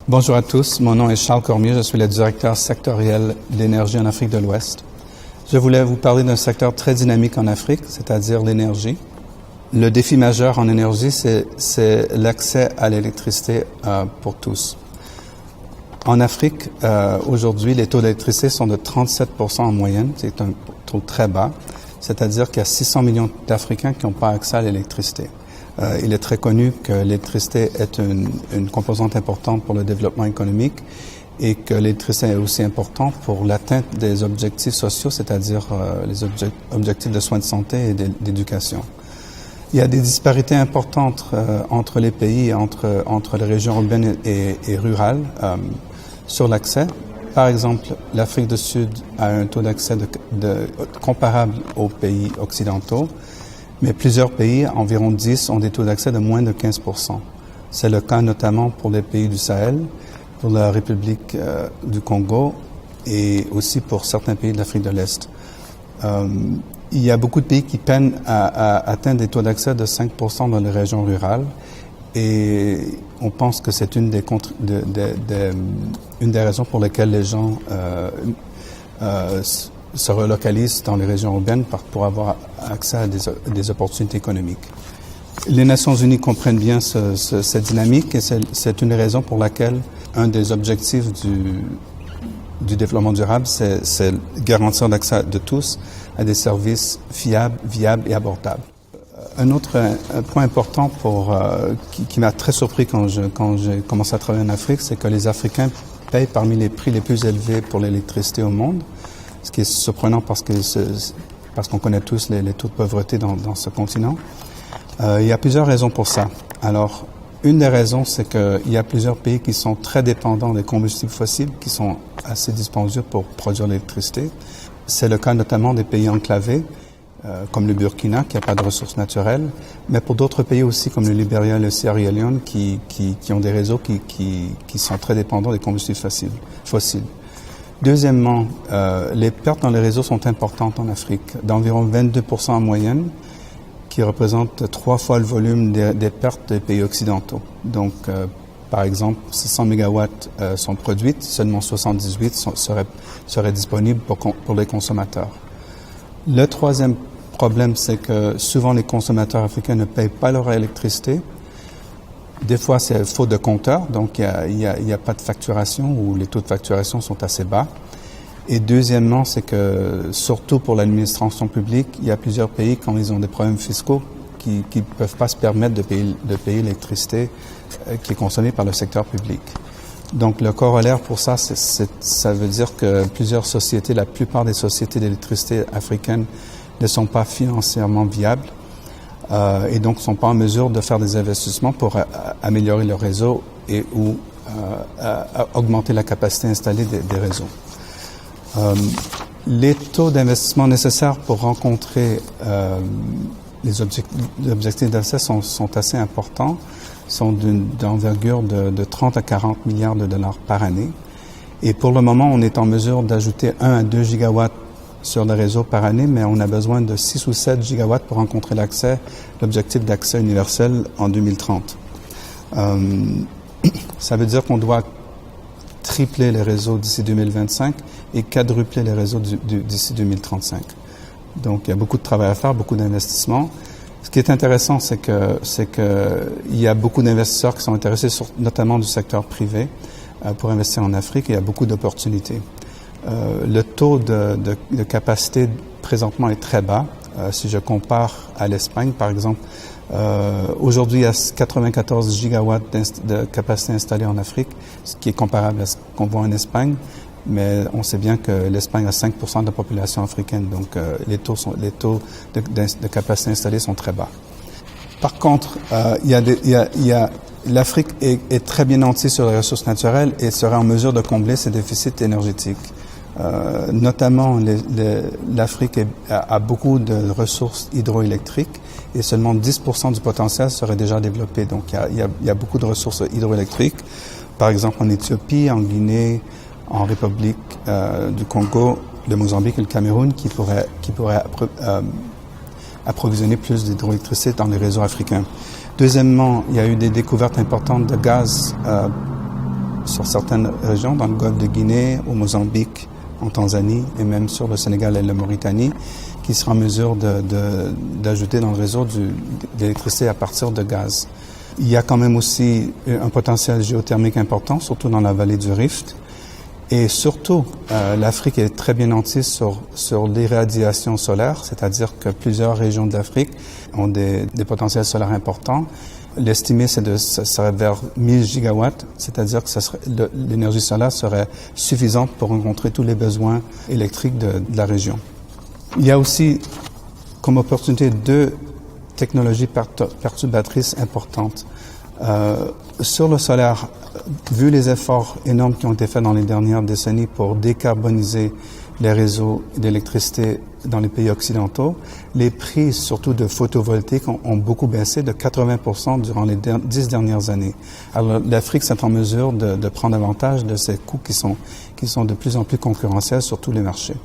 Bonjour à tous, mon nom est Charles Cormier, je suis le directeur sectoriel de l'énergie en Afrique de l'Ouest. Je voulais vous parler d'un secteur très dynamique en Afrique, c'est-à-dire l'énergie. Le défi majeur en énergie, c'est l'accès à l'électricité pour tous. En Afrique, aujourd'hui, les taux d'électricité sont de 37% en moyenne, c'est un taux très bas, c'est-à-dire qu'il y a 600 millions d'Africains qui n'ont pas accès à l'électricité. Il est très connu que l'électricité est une composante importante pour le développement économique et que l'électricité est aussi importante pour l'atteinte des objectifs sociaux, c'est-à-dire les objectifs de soins de santé et d'éducation. Il y a des disparités importantes entre les pays, entre les régions urbaines et rurales sur l'accès. Par exemple, l'Afrique du Sud a un taux d'accès comparable aux pays occidentaux, mais plusieurs pays, environ 10, ont des taux d'accès de moins de 15%. C'est le cas notamment pour les pays du Sahel, pour la République du Congo et aussi pour certains pays de l'Afrique de l'Est. Il y a beaucoup de pays qui peinent à atteindre des taux d'accès de 5% dans les régions rurales et on pense que c'est une des raisons pour lesquelles les gens se relocalisent dans les régions urbaines pour avoir accès à des opportunités économiques. Les Nations Unies comprennent bien cette dynamique et c'est une raison pour laquelle un des objectifs du développement durable, c'est garantir l'accès de tous à des services fiables, viables et abordables. Un autre point important qui m'a très surpris quand j'ai commencé à travailler en Afrique, c'est que les Africains payent parmi les prix les plus élevés pour l'électricité au monde. Ce qui est surprenant parce qu'on connaît tous les taux de pauvreté dans ce continent. Il y a plusieurs raisons pour ça. Alors, une des raisons, c'est qu'il y a plusieurs pays qui sont très dépendants des combustibles fossiles, qui sont assez dispendieux pour produire l'électricité. C'est le cas notamment des pays enclavés, comme le Burkina, qui n'a pas de ressources naturelles, mais pour d'autres pays aussi, comme le Libéria et le Sierra Leone, qui ont des réseaux qui sont très dépendants des combustibles fossiles. Deuxièmement, les pertes dans les réseaux sont importantes en Afrique, d'environ 22% en moyenne, qui représentent 3 fois le volume des pertes des pays occidentaux. Donc, par exemple, 600 mégawatts sont produites, seulement 78 seraient disponibles pour les consommateurs. Le troisième problème, c'est que souvent les consommateurs africains ne payent pas leur électricité. Des fois, c'est faute de compteur, donc il y a pas de facturation ou les taux de facturation sont assez bas. Et deuxièmement, c'est que surtout pour l'administration publique, il y a plusieurs pays quand ils ont des problèmes fiscaux qui ne peuvent pas se permettre de payer l'électricité qui est consommée par le secteur public. Donc le corollaire pour ça, ça veut dire que la plupart des sociétés d'électricité africaines ne sont pas financièrement viables. Et donc ne sont pas en mesure de faire des investissements pour améliorer leur réseau et ou augmenter la capacité installée des réseaux. Les taux d'investissement nécessaires pour rencontrer les objectifs d'accès sont assez importants, sont d'envergure de 30 à 40 milliards de dollars par année. Et pour le moment, on est en mesure d'ajouter 1 à 2 gigawatts sur le réseau par année, mais on a besoin de 6 ou 7 gigawatts pour rencontrer l'objectif d'accès universel en 2030. Ça veut dire qu'on doit tripler les réseaux d'ici 2025 et quadrupler les réseaux d'ici 2035. Donc, il y a beaucoup de travail à faire, beaucoup d'investissements. Ce qui est intéressant, c'est que il y a beaucoup d'investisseurs qui sont intéressés, notamment du secteur privé, pour investir en Afrique et il y a beaucoup d'opportunités. Le taux de capacité présentement est très bas. Si je compare à l'Espagne, par exemple, aujourd'hui, il y a 94 gigawatts de capacité installée en Afrique, ce qui est comparable à ce qu'on voit en Espagne, mais on sait bien que l'Espagne a 5% de la population africaine, donc les taux de capacité installée sont très bas. Par contre, l'Afrique est très bien nantie sur les ressources naturelles et serait en mesure de combler ses déficits énergétiques. Notamment, l'Afrique a beaucoup de ressources hydroélectriques et seulement 10% du potentiel serait déjà développé. Donc, il y a beaucoup de ressources hydroélectriques, par exemple en Éthiopie, en Guinée, en République du Congo, le Mozambique et le Cameroun, qui pourraient approvisionner plus d'hydroélectricité dans les réseaux africains. Deuxièmement, il y a eu des découvertes importantes de gaz sur certaines régions, dans le golfe de Guinée, au Mozambique, en Tanzanie et même sur le Sénégal et la Mauritanie, qui sera en mesure d'ajouter dans le réseau d'électricité à partir de gaz. Il y a quand même aussi un potentiel géothermique important, surtout dans la vallée du Rift. Et surtout, l'Afrique est très bien nantie sur l'irradiation solaire, c'est-à-dire que plusieurs régions de l'Afrique ont des potentiels solaires importants. L'estimé, ça serait vers 1000 gigawatts, c'est-à-dire que l'énergie solaire serait suffisante pour rencontrer tous les besoins électriques de la région. Il y a aussi comme opportunité 2 technologies perturbatrices importantes. Sur le solaire, vu les efforts énormes qui ont été faits dans les dernières décennies pour décarboniser les réseaux d'électricité dans les pays occidentaux, les prix, surtout de photovoltaïque, ont beaucoup baissé de 80% durant les 10 dernières années. Alors, l'Afrique est en mesure de prendre avantage de ces coûts qui sont de plus en plus concurrentiels sur tous les marchés.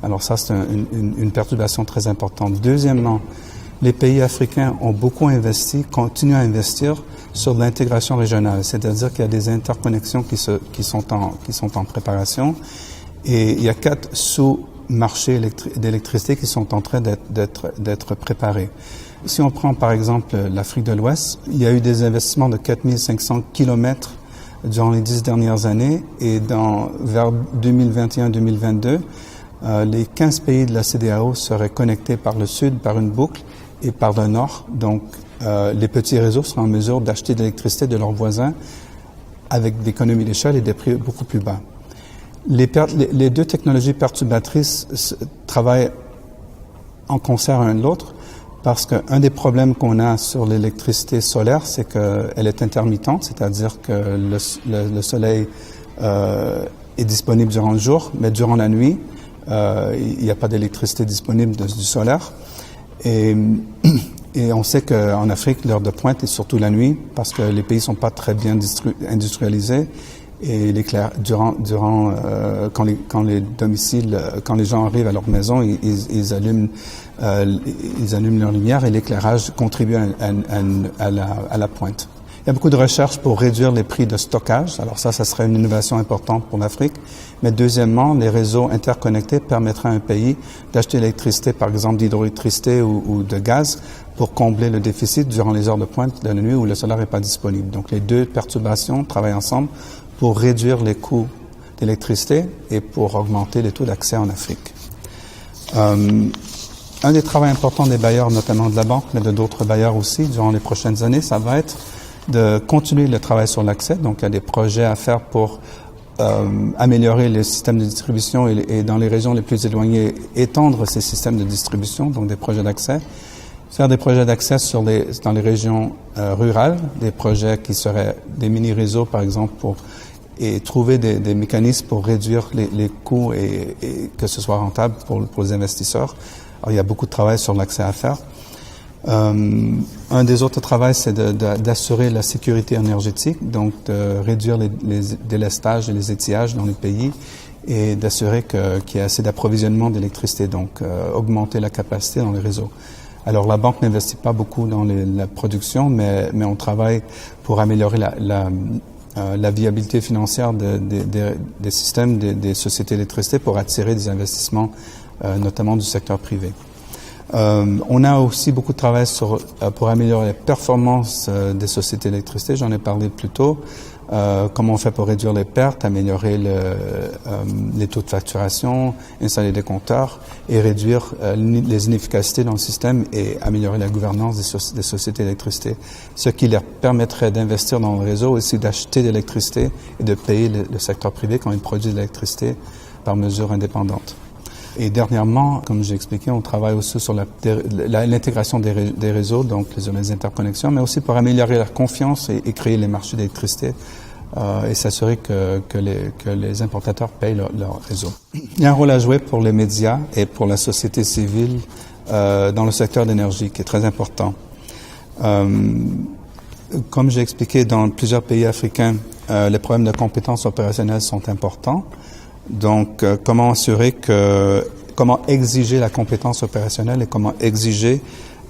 Alors ça, c'est une perturbation très importante. Deuxièmement, les pays africains ont beaucoup investi, continuent à investir sur l'intégration régionale, c'est-à-dire qu'il y a des interconnexions qui sont en préparation et il y a 4 sous-marchés d'électricité qui sont en train d'être préparés. Si on prend par exemple l'Afrique de l'Ouest, il y a eu des investissements de 4500 kilomètres durant les 10 dernières années et vers 2021-2022, les 15 pays de la CEDEAO seraient connectés par le sud par une boucle et par le nord. Donc, les petits réseaux seront en mesure d'acheter de l'électricité de leurs voisins avec d'économies d'échelle et des prix beaucoup plus bas. Les 2 technologies perturbatrices travaillent en concert l'un de l'autre parce qu'un des problèmes qu'on a sur l'électricité solaire, c'est qu'elle est intermittente, c'est-à-dire que le soleil est disponible durant le jour, mais durant la nuit, il n'y a pas d'électricité disponible du solaire. Et on sait qu'en Afrique, l'heure de pointe est surtout la nuit parce que les pays ne sont pas très bien industrialisés et quand les gens arrivent à leur maison, ils allument leur lumière et l'éclairage contribue à la pointe. Il y a beaucoup de recherches pour réduire les prix de stockage. Alors ça serait une innovation importante pour l'Afrique. Mais deuxièmement, les réseaux interconnectés permettraient à un pays d'acheter l'électricité, par exemple d'hydroélectricité ou de gaz, pour combler le déficit durant les heures de pointe de la nuit où le solaire n'est pas disponible. Donc les 2 perturbations travaillent ensemble pour réduire les coûts d'électricité et pour augmenter les taux d'accès en Afrique. Un des travaux importants des bailleurs, notamment de la banque, mais de d'autres bailleurs aussi, durant les prochaines années, ça va être de continuer le travail sur l'accès. Donc, il y a des projets à faire pour améliorer les systèmes de distribution et dans les régions les plus éloignées, étendre ces systèmes de distribution, donc des projets d'accès. Faire des projets d'accès dans les régions rurales, des projets qui seraient des mini-réseaux, par exemple, et trouver des mécanismes pour réduire les coûts et que ce soit rentable pour les investisseurs. Alors, il y a beaucoup de travail sur l'accès à faire. Un des autres travaux, c'est d'assurer la sécurité énergétique, donc de réduire les délestages et les étiages dans les pays et d'assurer qu'il y ait assez d'approvisionnement d'électricité, donc augmenter la capacité dans les réseaux. Alors la banque n'investit pas beaucoup dans la production, mais on travaille pour améliorer la viabilité financière des systèmes des sociétés d'électricité pour attirer des investissements, notamment du secteur privé. On a aussi beaucoup de travail pour améliorer les performances des sociétés d'électricité. J'en ai parlé plus tôt. Comment on fait pour réduire les pertes, améliorer les taux de facturation, installer des compteurs et réduire les inefficacités dans le système et améliorer la gouvernance des sociétés d'électricité. Ce qui leur permettrait d'investir dans le réseau, aussi d'acheter de l'électricité et de payer le secteur privé quand il produit de l'électricité par mesure indépendante. Et dernièrement, comme j'ai expliqué, on travaille aussi sur l'intégration des réseaux, donc les interconnexions, mais aussi pour améliorer la confiance et créer les marchés d'électricité et s'assurer que les importateurs payent leur réseau. Il y a un rôle à jouer pour les médias et pour la société civile dans le secteur d'énergie qui est très important. Comme j'ai expliqué, dans plusieurs pays africains, les problèmes de compétences opérationnelles sont importants. Donc, comment exiger la compétence opérationnelle et comment exiger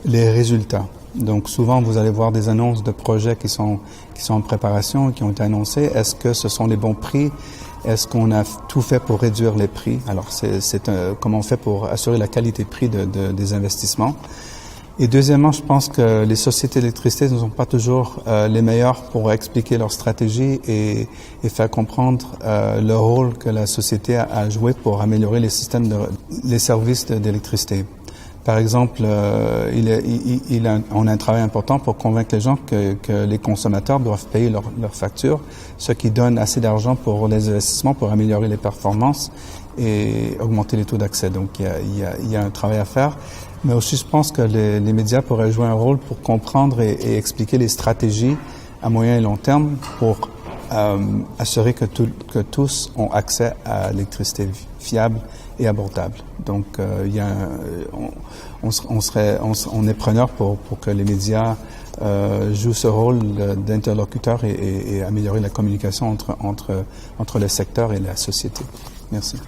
les résultats. Donc souvent, vous allez voir des annonces de projets qui sont en préparation, qui ont été annoncés. Est-ce que ce sont les bons prix? Est-ce qu'on a tout fait pour réduire les prix? Alors, comment on fait pour assurer la qualité de prix des investissements? Et deuxièmement, je pense que les sociétés d'électricité ne sont pas toujours les meilleures pour expliquer leur stratégie et faire comprendre le rôle que la société a joué pour améliorer les services d'électricité. Par exemple, on a un travail important pour convaincre les gens que les consommateurs doivent payer leurs factures, ce qui donne assez d'argent pour les investissements, pour améliorer les performances et augmenter les taux d'accès. Donc, il y a un travail à faire. Mais aussi, je pense que les médias pourraient jouer un rôle pour comprendre et expliquer les stratégies à moyen et long terme pour assurer que tous ont accès à l'électricité fiable et abordable. Donc, on est preneur pour que les médias jouent ce rôle d'interlocuteur et améliorer la communication entre le secteur et la société. Merci.